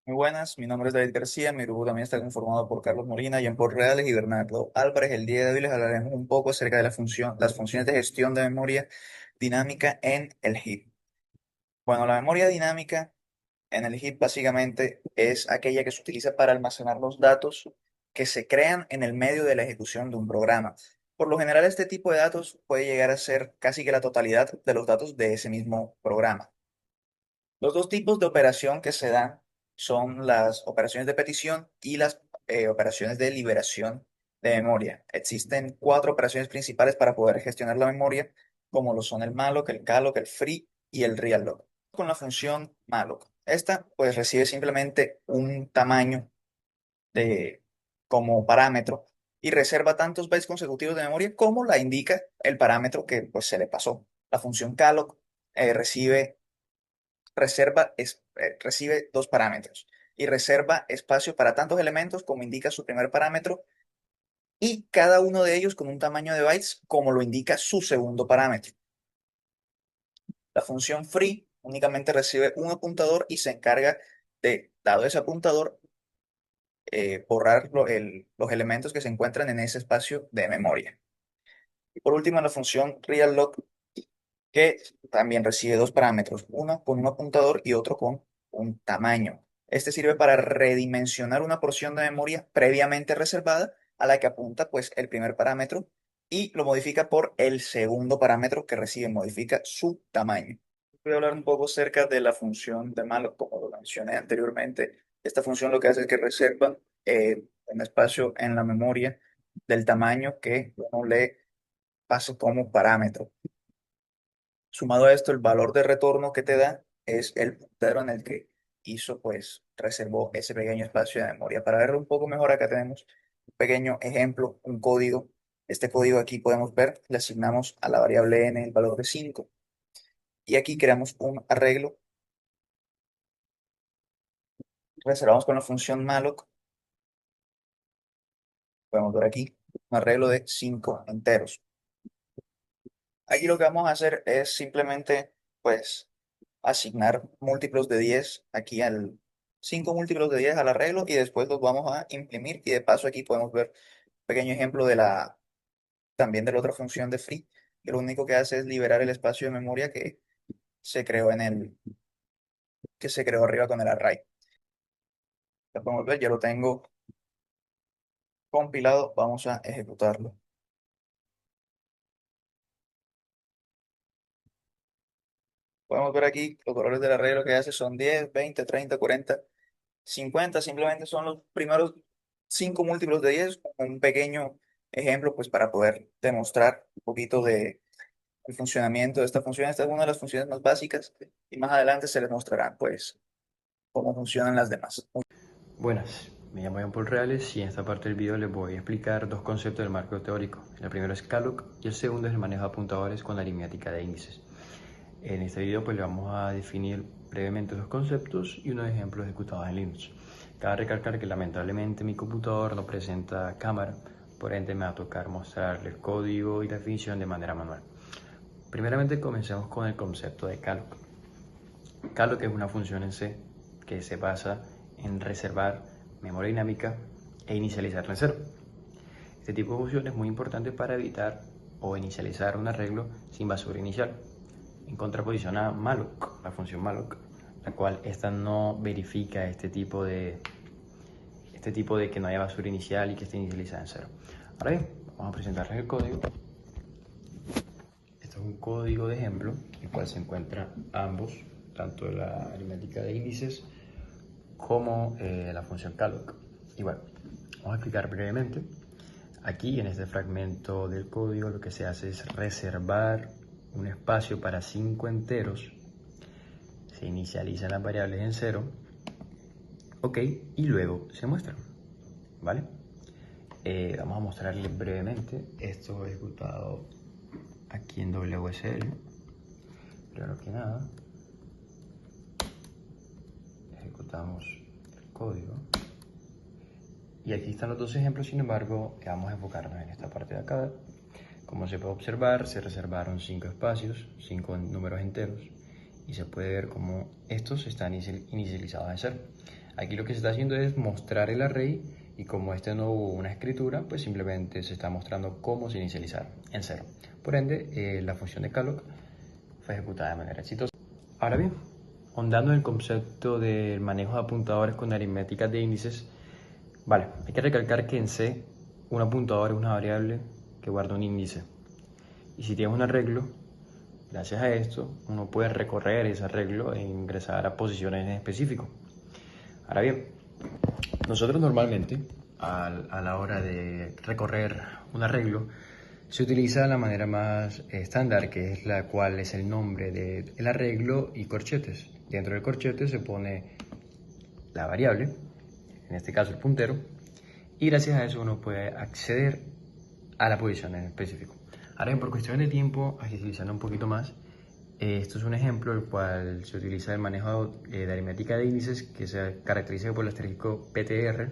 Muy buenas, mi nombre es David García, mi grupo también está conformado por Carlos Molina, Jean-Paul Reales y Bernardo Álvarez. El día de hoy les hablaremos un poco acerca de las funciones de gestión de memoria dinámica en el HIP. Bueno, la memoria dinámica en el HIP básicamente es aquella que se utiliza para almacenar los datos que se crean en el medio de la ejecución de un programa. Por lo general, este tipo de datos puede llegar a ser casi que la totalidad de los datos de ese mismo programa. Los dos tipos de operación que se dan son las operaciones de petición y las operaciones de liberación de memoria. Existen cuatro operaciones principales para poder gestionar la memoria, como lo son el malloc, el calloc, el free y el reallog. Con la función malloc, esta pues recibe simplemente un tamaño de, como parámetro y reserva tantos bytes consecutivos de memoria como la indica el parámetro que pues se le pasó. La función calloc recibe recibe dos parámetros y reserva espacio para tantos elementos como indica su primer parámetro y cada uno de ellos con un tamaño de bytes como lo indica su segundo parámetro. La función free únicamente recibe un apuntador y se encarga de, dado ese apuntador, borrar los elementos que se encuentran en ese espacio de memoria. Y por último, la función reallog, que también recibe dos parámetros, uno con un apuntador y otro con un tamaño. Este sirve para redimensionar una porción de memoria previamente reservada a la que apunta pues el primer parámetro y lo modifica por el segundo parámetro que recibe, modifica su tamaño. Voy a hablar un poco acerca de la función de malloc, como lo mencioné anteriormente. Esta función lo que hace es que reserva un espacio en la memoria del tamaño que uno le pase como parámetro. Sumado a esto, el valor de retorno que te da es el puntero en el que reservó ese pequeño espacio de memoria. Para verlo un poco mejor, acá tenemos un pequeño ejemplo, un código. Este código aquí podemos ver, le asignamos a la variable n el valor de 5 y aquí creamos un arreglo. Reservamos con la función malloc, podemos ver aquí, un arreglo de 5 enteros. Aquí lo que vamos a hacer es simplemente, pues, asignar múltiplos de 10 aquí al 5 múltiplos de 10 al arreglo y después los vamos a imprimir y de paso aquí podemos ver un pequeño ejemplo también de la otra función de free, que lo único que hace es liberar el espacio de memoria se creó que se creó arriba con el array. Ya podemos ver, ya lo tengo compilado, vamos a ejecutarlo. Podemos ver aquí los valores del array, lo que hace son 10, 20, 30, 40, 50, simplemente son los primeros 5 múltiplos de 10, como un pequeño ejemplo, pues para poder demostrar un poquito de el funcionamiento de esta función. Esta es una de las funciones más básicas y más adelante se les mostrará, pues, cómo funcionan las demás. Buenas, me llamo Jean Paul Reales y en esta parte del video les voy a explicar dos conceptos del marco teórico. El primero es calloc y el segundo es el manejo de apuntadores con la aritmética de índices. En este video pues le vamos a definir brevemente dos conceptos y unos ejemplos ejecutados en Linux. Cabe recalcar que lamentablemente mi computador no presenta cámara, por ende me va a tocar mostrarle el código y la definición de manera manual. Primeramente comencemos con el concepto de calloc. Calloc es una función en C que se basa en reservar memoria dinámica e inicializarla en cero. Este tipo de función es muy importante para evitar o inicializar un arreglo sin basura inicial, en contraposición a malloc, la función malloc, la cual esta no verifica este tipo de que no haya basura inicial y que esté inicializada en cero. Ahora bien, vamos a presentarles el código. Este es un código de ejemplo, en el cual se encuentran ambos, tanto la aritmética de índices como la función calloc. Y bueno, vamos a explicar brevemente. Aquí en este fragmento del código lo que se hace es reservar un espacio para 5 enteros. Se inicializan las variables en cero. Ok, y luego se muestran. ¿Vale? Vamos a mostrarles brevemente esto ejecutado aquí en WSL. Primero que nada, ejecutamos el código. Y aquí están los dos ejemplos, sin embargo, vamos a enfocarnos en esta parte de acá. Como se puede observar, se reservaron 5 espacios, 5 números enteros, y se puede ver cómo estos están inicializados en cero. Aquí lo que se está haciendo es mostrar el array y como este no hubo una escritura, pues simplemente se está mostrando cómo se inicializa en cero. Por ende, la función de calloc fue ejecutada de manera exitosa. Ahora bien, ahondando en el concepto del manejo de apuntadores con aritméticas de índices, vale, hay que recalcar que en C un apuntador es una variable que guarda un índice. Y si tienes un arreglo, gracias a esto, uno puede recorrer ese arreglo e ingresar a posiciones en específico. Ahora bien, nosotros normalmente, a la hora de recorrer un arreglo, se utiliza la manera más estándar, que es la cual es el nombre del arreglo y corchetes. Dentro del corchete se pone la variable, en este caso el puntero, y gracias a eso uno puede acceder a la posición en específico. Ahora bien, por cuestiones de tiempo, agilizando un poquito más, esto es un ejemplo el cual se utiliza el manejo de aritmética de índices que se caracteriza por el asterisco PTR,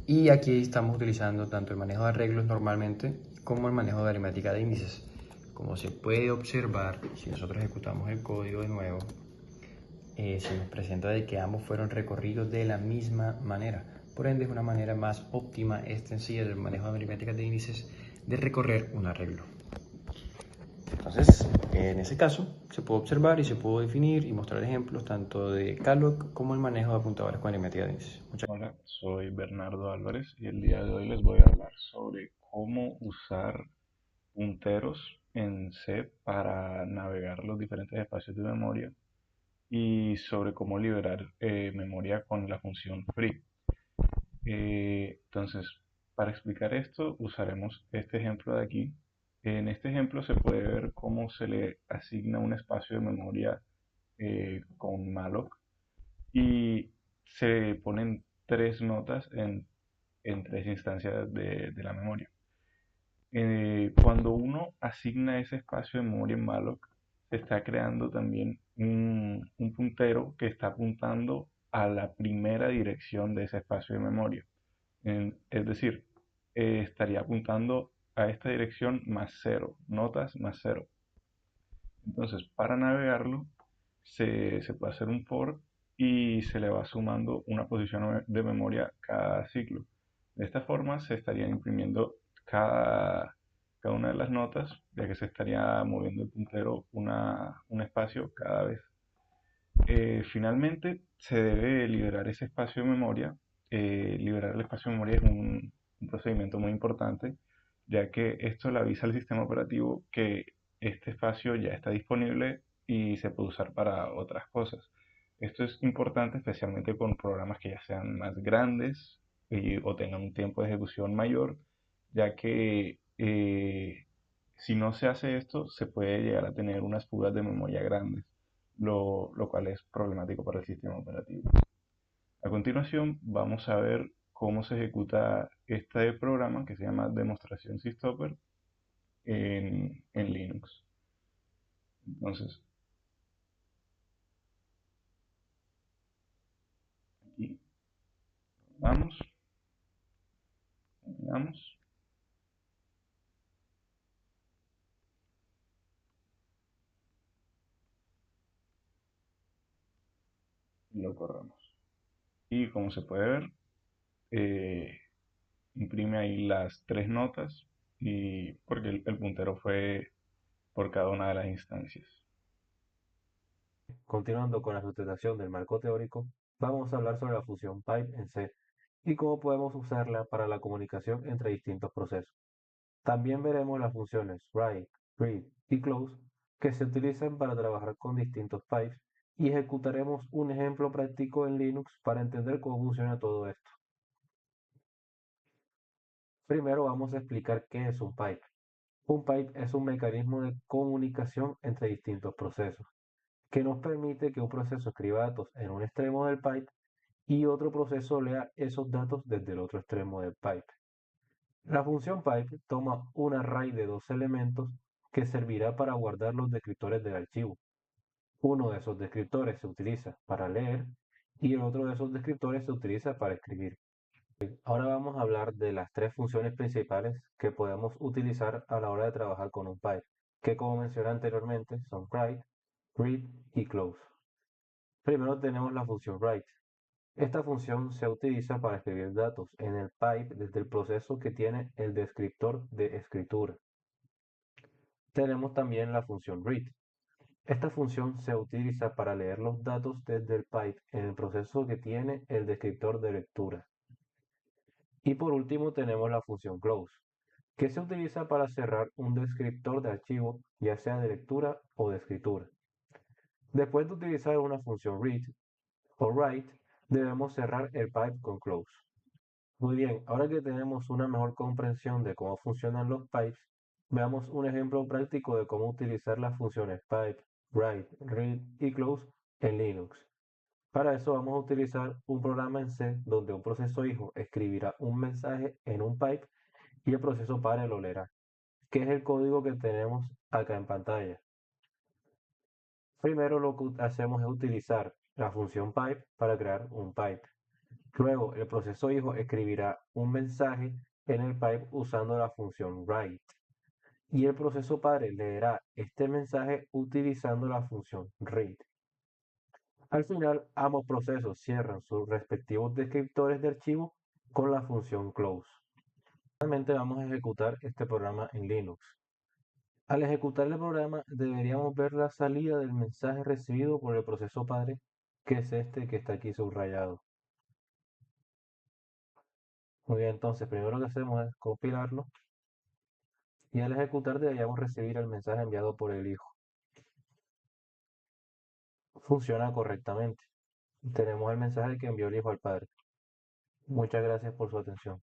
y aquí estamos utilizando tanto el manejo de arreglos normalmente como el manejo de aritmética de índices. Como se puede observar, si nosotros ejecutamos el código de nuevo, se nos presenta de que ambos fueron recorridos de la misma manera. Por ende, es una manera más óptima, sencilla del manejo de aritméticas de índices de recorrer un arreglo. Entonces, en ese caso, se puede observar y se puede definir y mostrar ejemplos tanto de calloc como el manejo de apuntadores con aritmética de índices. Hola, soy Bernardo Álvarez y el día de hoy les voy a hablar sobre cómo usar punteros en C para navegar los diferentes espacios de memoria y sobre cómo liberar memoria con la función free. Entonces, para explicar esto, usaremos este ejemplo de aquí. En este ejemplo se puede ver cómo se le asigna un espacio de memoria con malloc y se ponen tres notas en tres instancias de la memoria. Cuando uno asigna ese espacio de memoria en malloc, se está creando también un puntero que está apuntando a la primera dirección de ese espacio de memoria. Es decir, estaría apuntando a esta dirección más cero, notas más cero. Entonces, para navegarlo, se puede hacer un for y se le va sumando una posición de memoria cada ciclo. De esta forma se estarían imprimiendo cada una de las notas, ya que se estaría moviendo el puntero un espacio cada vez. Finalmente, se debe liberar ese espacio de memoria. Liberar el espacio de memoria es un procedimiento muy importante, ya que esto le avisa al sistema operativo que este espacio ya está disponible y se puede usar para otras cosas. Esto es importante especialmente con programas que ya sean más grandes o tengan un tiempo de ejecución mayor, ya que si no se hace esto, se puede llegar a tener unas fugas de memoria grandes, lo cual es problemático para el sistema operativo. A continuación, vamos a ver cómo se ejecuta este programa que se llama demostración Systopper en Linux. Entonces, aquí vamos, vamos y lo corremos. Y como se puede ver, eh, imprime ahí las tres notas y porque el puntero fue por cada una de las instancias. Continuando con la sustentación del marco teórico, vamos a hablar sobre la función pipe en C y cómo podemos usarla para la comunicación entre distintos procesos. También veremos las funciones write, read y close que se utilizan para trabajar con distintos pipes y ejecutaremos un ejemplo práctico en Linux para entender cómo funciona todo esto. Primero vamos a explicar qué es un pipe. Un pipe es un mecanismo de comunicación entre distintos procesos que nos permite que un proceso escriba datos en un extremo del pipe y otro proceso lea esos datos desde el otro extremo del pipe. La función pipe toma un array de dos elementos que servirá para guardar los descriptores del archivo. Uno de esos descriptores se utiliza para leer y el otro de esos descriptores se utiliza para escribir. Ahora vamos a hablar de las tres funciones principales que podemos utilizar a la hora de trabajar con un pipe, que como mencioné anteriormente son write, read y close. Primero tenemos la función write. Esta función se utiliza para escribir datos en el pipe desde el proceso que tiene el descriptor de escritura. Tenemos también la función read. Esta función se utiliza para leer los datos desde el pipe en el proceso que tiene el descriptor de lectura. Y por último tenemos la función close, que se utiliza para cerrar un descriptor de archivo, ya sea de lectura o de escritura. Después de utilizar una función read o write, debemos cerrar el pipe con close. Muy bien, ahora que tenemos una mejor comprensión de cómo funcionan los pipes, veamos un ejemplo práctico de cómo utilizar las funciones pipe, write, read y close en Linux. Para eso vamos a utilizar un programa en C donde un proceso hijo escribirá un mensaje en un pipe y el proceso padre lo leerá, que es el código que tenemos acá en pantalla. Primero lo que hacemos es utilizar la función pipe para crear un pipe. Luego el proceso hijo escribirá un mensaje en el pipe usando la función write. Y el proceso padre leerá este mensaje utilizando la función read. Al final, ambos procesos cierran sus respectivos descriptores de archivo con la función close. Finalmente vamos a ejecutar este programa en Linux. Al ejecutar el programa deberíamos ver la salida del mensaje recibido por el proceso padre, que es este que está aquí subrayado. Muy bien, entonces primero lo que hacemos es compilarlo y al ejecutar deberíamos recibir el mensaje enviado por el hijo. Funciona correctamente. Tenemos el mensaje que envió el hijo al padre. Muchas gracias por su atención.